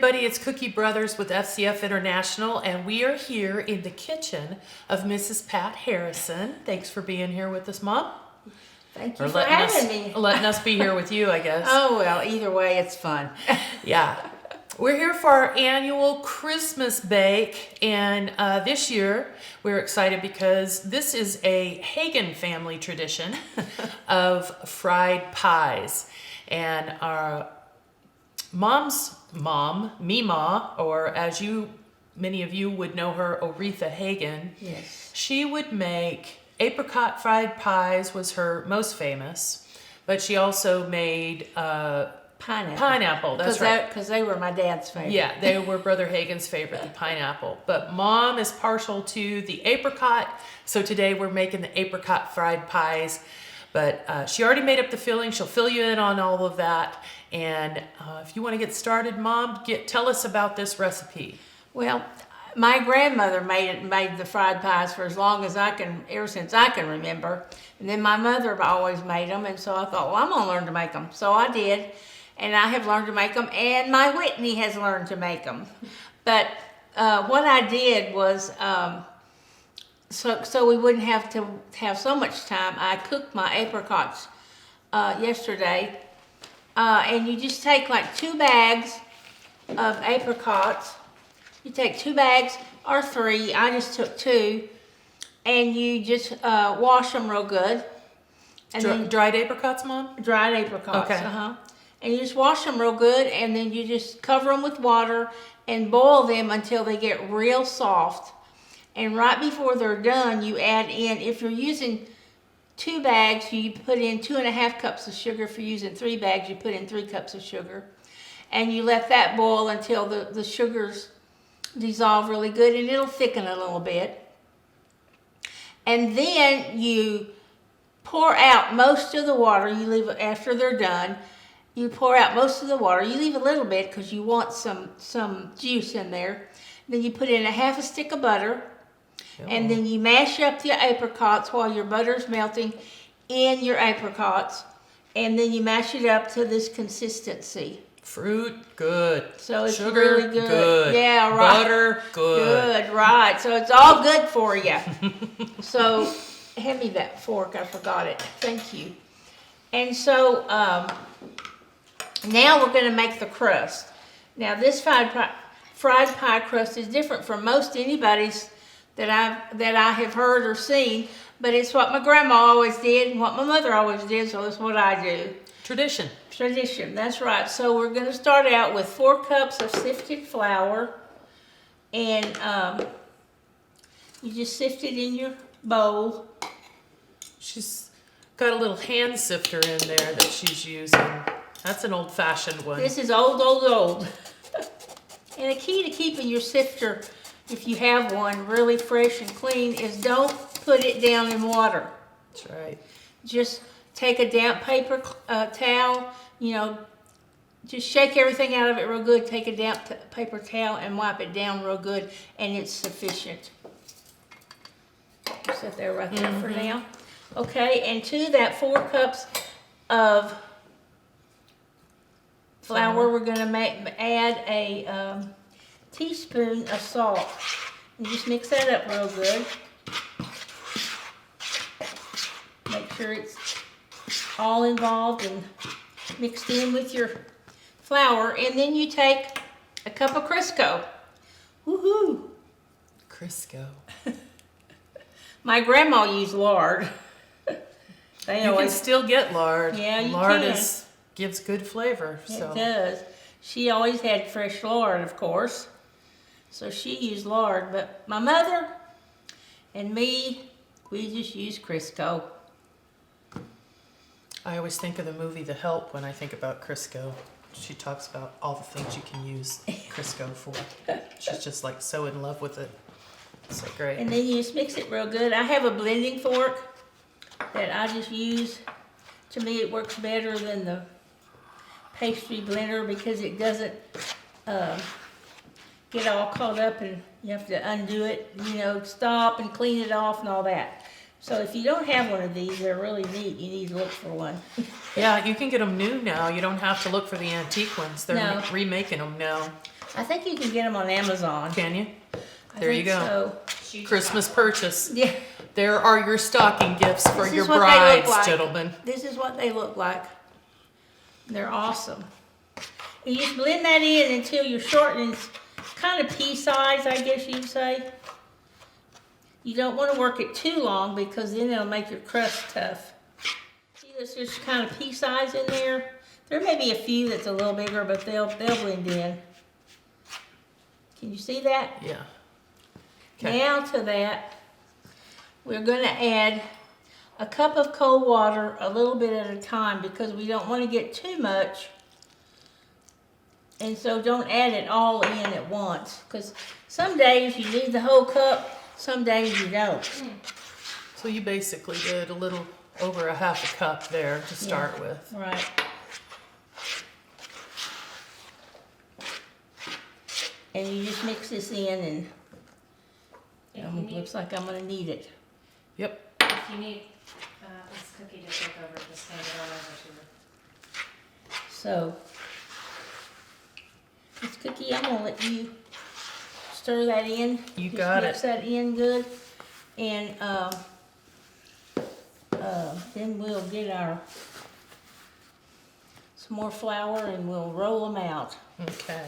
everybody, it's Cookie Brothers with FCF International, and we are here in the kitchen of Mrs. Pat Harrison. Thanks for being here with us, Mom. Thank you for having me. Letting us be here with you, I guess. Oh, well, either way, it's fun. Yeah. We're here for our annual Christmas bake, and this year we're excited because this is a Hagen family tradition of fried pies. And our Mom's mom, Mima, or as many of you would know her, Oretha Hagen. Yes. She would make apricot fried pies, was her most famous, but she also made pineapple. That's right. Because they were my dad's favorite. Yeah, they were Brother Hagen's favorite, the pineapple. But Mom is partial to the apricot, so today we're making the apricot fried pies. But she already made up the filling. She'll fill you in on all of that. And if you want to get started, Mom, tell us about this recipe. Well, my grandmother made the fried pies for as long as ever since I can remember. And then my mother always made them. And so I thought, well, I'm going to learn to make them. So I did. And I have learned to make them. And my Whitney has learned to make them. But what I did was... So we wouldn't have to have so much time. I cooked my apricots yesterday, and you just take like 2 bags of apricots. You take 2 bags or 3. I just took 2, and you just wash them real good. And then dried apricots, Mom? Dried apricots. Okay. And you just wash them real good, and then you just cover them with water and boil them until they get real soft. And right before they're done, you add in, if you're using 2 bags, you put in 2.5 cups of sugar. If you're using 3 bags, you put in 3 cups of sugar. And you let that boil until the sugars dissolve really good, and it'll thicken a little bit. And then you pour out most of the water. You leave it after they're done. You pour out most of the water. You leave a little bit because you want some juice in there. Then you put in a 1/2 stick of butter. And then you mash up your apricots while your butter's melting in your apricots. And then you mash it up to this consistency. Fruit, good. So it's sugar, really good. Yeah, right. Butter, good. Good, right. So it's all good for you. So hand me that fork. I forgot it. Thank you. And so now we're going to make the crust. Now this fried pie crust is different from most anybody's that I have heard or seen, but it's what my grandma always did and what my mother always did, so it's what I do. Tradition. Tradition, that's right. So we're going to start out with 4 cups of sifted flour, and you just sift it in your bowl. She's got a little hand sifter in there that she's using. That's an old-fashioned one. This is old. And the key to keeping your sifter, if you have one, really fresh and clean is don't put it down in water. That's right. Just take a damp paper towel, just shake everything out of it real good. Take a damp paper towel and wipe it down real good, and it's sufficient. Set there right there for now. Okay, and to that 4 cups of flour, we're going to add a teaspoon of salt. And just mix that up real good. Make sure it's all involved and mixed in with your flour. And then you take a cup of Crisco. Woohoo! Crisco. My grandma used lard. You can still get lard. Yeah, you lard can. Gives good flavor. It does. She always had fresh lard, of course. So she used lard. But my mother and me, we just use Crisco. I always think of the movie The Help when I think about Crisco. She talks about all the things you can use Crisco for. She's just like so in love with it. So great. And then you just mix it real good. I have a blending fork that I just use. To me, it works better than the pastry blender because it doesn't get all caught up and you have to undo it, stop and clean it off and all that. So if you don't have one of these, they're really neat. You need to look for one. Yeah, you can get them new now. You don't have to look for the antique ones. They're remaking them now. I think you can get them on Amazon. Can you? I There you think go. So. Christmas purchase. Yeah. There are your stocking gifts for This your is what they look brides, like. gentlemen. This is what they look like. They're awesome. You just blend that in until you're shortening, kind of pea size, I guess you'd say. You don't want to work it too long because then it'll make your crust tough. See, there's just kind of pea size in there. There may be a few that's a little bigger, but they'll blend in. Can you see that? Yeah. Okay. Now to that, we're going to add a cup of cold water a little bit at a time because we don't want to get too much. And so don't add it all in at once because some days you need the whole cup, some days you don't. So you basically did a little over a half a cup there to start with. Right. And you just mix this in and looks like I'm going to need it. Yep. If you need this cookie to take over, just hand it on over to her. So, Miss Cookie, I'm gonna let you stir that in. You Just got mix it. that in good, and then we'll get some more flour and we'll roll them out. Okay.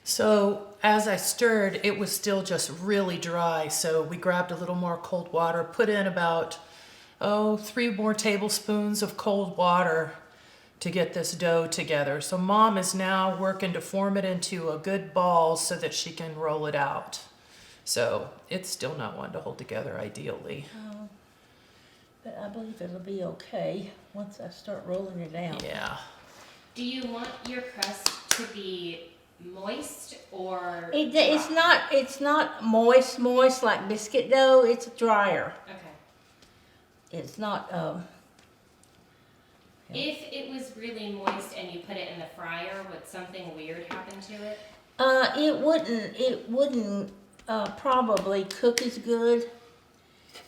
So as I stirred, it was still just really dry. So we grabbed a little more cold water, put in about, 3 more tablespoons of cold water to get this dough together. So Mom is now working to form it into a good ball so that she can roll it out. So it's still not one to hold together ideally. But I believe it'll be okay once I start rolling it out. Yeah. Do you want your crust to be moist or It's dry? not moist like biscuit dough. It's drier. Okay. It's not. If it was really moist and you put it in the fryer, would something weird happen to it? It wouldn't probably cook as good,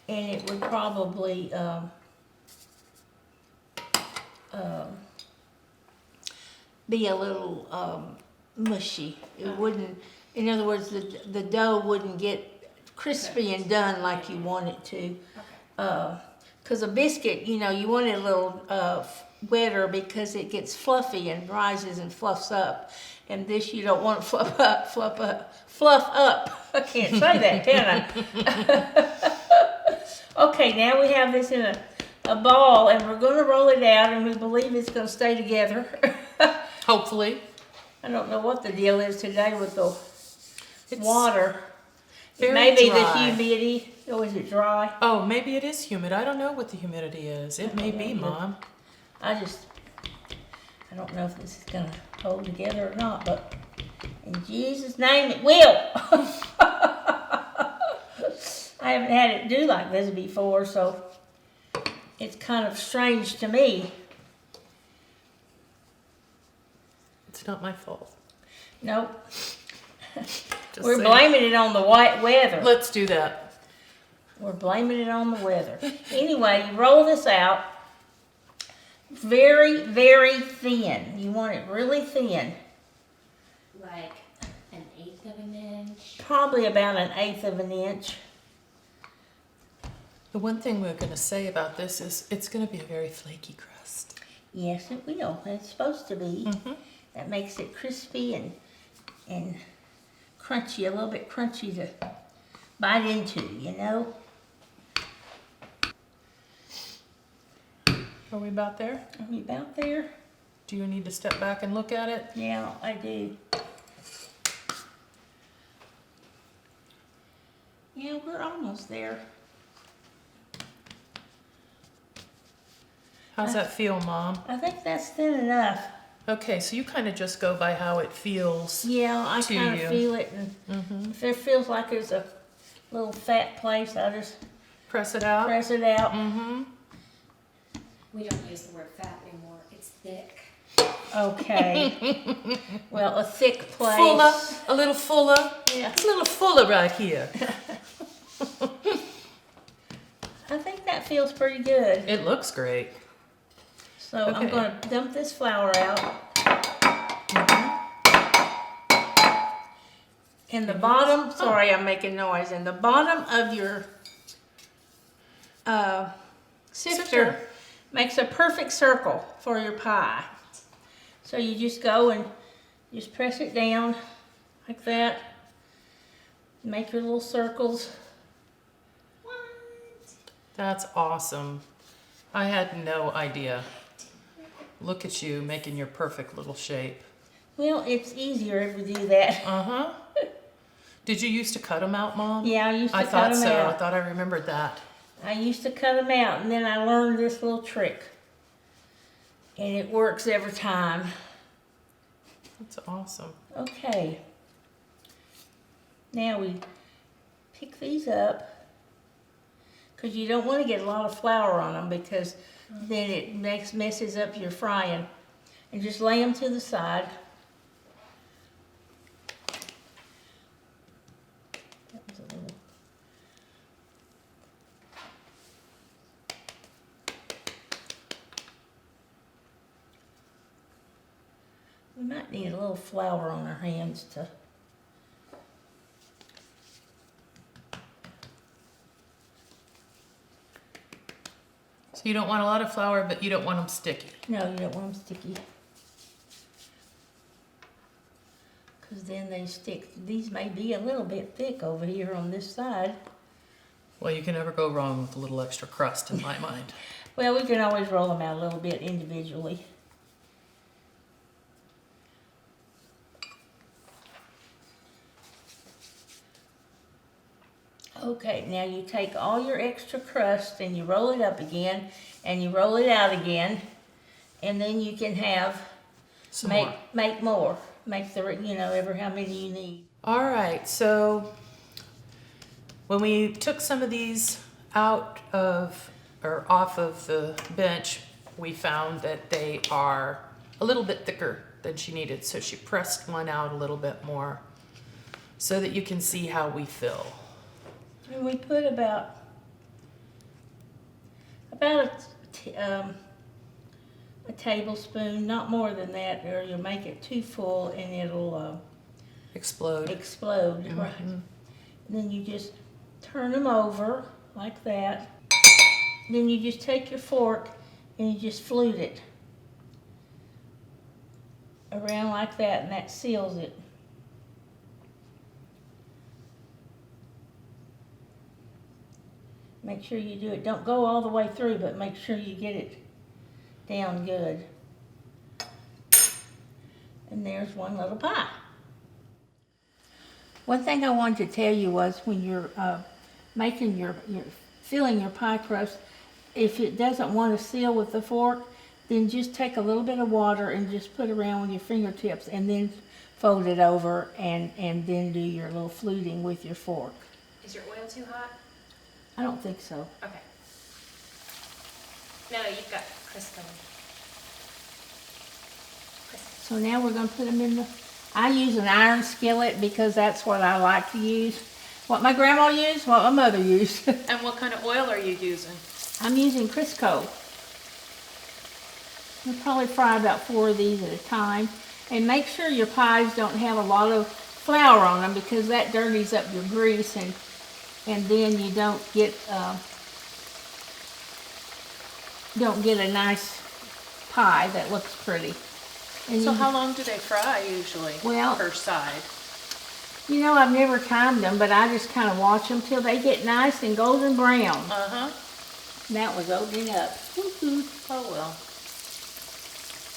and it would probably be a little mushy. It wouldn't. In other words, the dough wouldn't get crispy and done like you want it to. Okay. Because a biscuit, you want it a little wetter because it gets fluffy and rises and fluffs up. And this you don't want to fluff up. I can't say that, can I? Okay, now we have this in a ball and we're going to roll it out and we believe it's going to stay together. Hopefully. I don't know what the deal is today with the It's water. very Maybe dry. the humidity. Or is it dry? Oh, maybe it is humid. I don't know what the humidity is. It may be, Mom. I don't know if this is gonna hold together or not, but in Jesus' name it will. I haven't had it do like this before, so it's kind of strange to me. It's not my fault. Nope. Just We're saying. blaming it on the white weather. Let's do that. We're blaming it on the weather. Anyway, you roll this out very, very thin. You want it really thin. Like an eighth of an inch. Probably about an eighth of an inch. The one thing we're going to say about this is it's going to be a very flaky crust. Yes, it will. It's supposed to be. Mm-hmm. That makes it crispy and crunchy, a little bit crunchy to bite into, Are we about there? Are we about there? Do you need to step back and look at it? Yeah, I do. Yeah, we're almost there. How's that feel, Mom? I think that's thin enough. Okay, so you kind of just go by how it feels. Yeah, I To kind you. of feel it, and if it feels like there's a little fat place, I just Press it out. press it out. Mm-hmm. We don't use the word fat anymore. It's thick. Okay. Well, a thick place. Fuller, a little fuller. Yeah. It's a little fuller right here. I think that feels pretty good. It looks great. So I'm Okay. going to dump this flour out. In the bottom, sorry, I'm making noise. In the bottom of your sifter makes a perfect circle for your pie. So you just go and just press it down like that. Make your little circles. That's awesome. I had no idea. Look at you making your perfect little shape. Well, it's easier if we do that. Uh-huh. Did you used to cut them out, Mom? Yeah, I used to I cut thought them so. I out. thought I remembered that. I used to cut them out, and then I learned this little trick. And it works every time. That's awesome. Okay. Now we pick these up, because you don't want to get a lot of flour on them, because then it messes up your frying. And just lay them to the side. That was a little. We might need a little flour on our hands to. So you don't want a lot of flour, but you don't want them sticky. No, you don't want them sticky. Because then they stick. These may be a little bit thick over here on this side. Well, you can never go wrong with a little extra crust in my mind. Well, we can always roll them out a little bit individually. Okay, now you take all your extra crust and you roll it up again and you roll it out again, and then you can have Some make more. make more. Make the ever how many you need. All right, so when we took some of these out of or off of the bench, we found that they are a little bit thicker than she needed. So she pressed one out a little bit more so that you can see how we fill. And we put about a tablespoon, not more than that, or you'll make it too full and it'll Explode. explode. Right. And then you just turn them over like that. Then you just take your fork and you just flute it around like that, and that seals it. Make sure you do it. Don't go all the way through, but make sure you get it down good. And there's one little pie. One thing I wanted to tell you was when you're making your filling your pie crust, if it doesn't want to seal with the fork, then just take a little bit of water and just put around with your fingertips, and then fold it over, and then do your little fluting with your fork. Is your oil too hot? I don't think so. Okay. No, you've got Chris coming. So now we're going to put them in the, I use an iron skillet because that's what I like to use. What my grandma used, what my mother used. And what kind of oil are you using? I'm using Crisco. We'll probably fry about 4 of these at a time. And make sure your pies don't have a lot of flour on them, because that dirties up your grease, and then you don't get a nice pie that looks pretty. And So you- how long do they fry usually? Well- per side. You know, I've never timed them, but I just kind of watch them till they get nice and golden brown. Uh-huh. That was opening up. Woo-hoo. Oh well.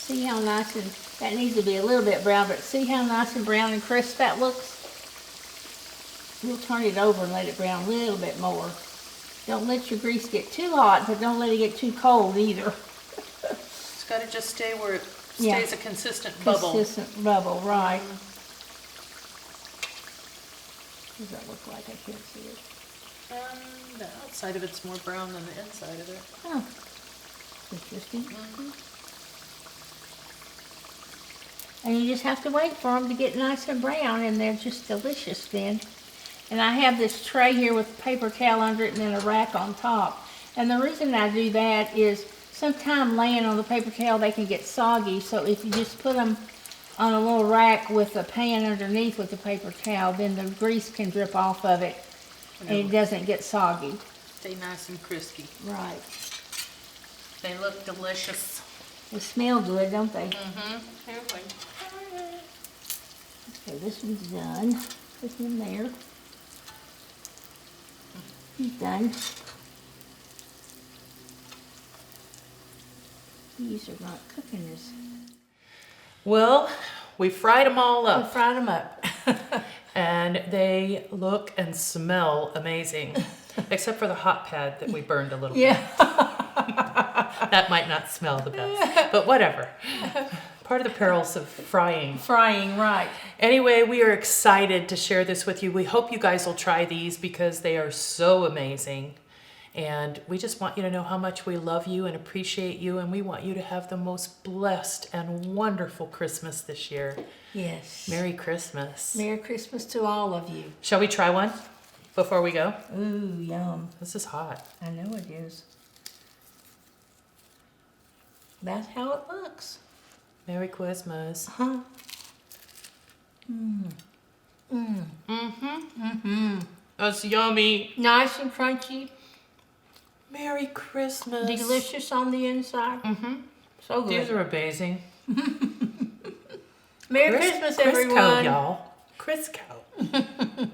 See how nice, and that needs to be a little bit brown, but see how nice and brown and crisp that looks? We'll turn it over and let it brown a little bit more. Don't let your grease get too hot, but don't let it get too cold either. It's got to just stay where it Yeah. stays a consistent bubble. Consistent bubble, right. What does that look like? I can't see it. The outside of it's more brown than the inside of it. Oh, interesting. And you just have to wait for them to get nice and brown, and they're just delicious then. And I have this tray here with a paper towel under it and then a rack on top. And the reason I do that is sometimes laying on the paper towel they can get soggy, so if you just put them on a little rack with a pan underneath with a paper towel, then the grease can drip off of it and it doesn't get soggy. Stay nice and crispy. Right. They look delicious. They smell good, don't they? Mm-hmm. Okay, this one's done. Put him there. He's done. These are not cooking as... Well, we fried them all I up, fried them up. and they look and smell amazing, except for the hot pad that we burned a little bit. Yeah. That might not smell the best, but whatever. Part of the perils of frying. Frying, right. Anyway, we are excited to share this with you. We hope you guys will try these because they are so amazing. And we just want you to know how much we love you and appreciate you, and we want you to have the most blessed and wonderful Christmas this year. Yes. Merry Christmas. Merry Christmas to all of you. Shall we try one before we go? Ooh, yum. This is hot. I know it is. That's how it looks. Merry Christmas. Huh? That's yummy. Nice and crunchy. Merry Christmas. Delicious on the inside. So good. These are amazing. Merry Christmas, everyone. Crisco, y'all. Crisco.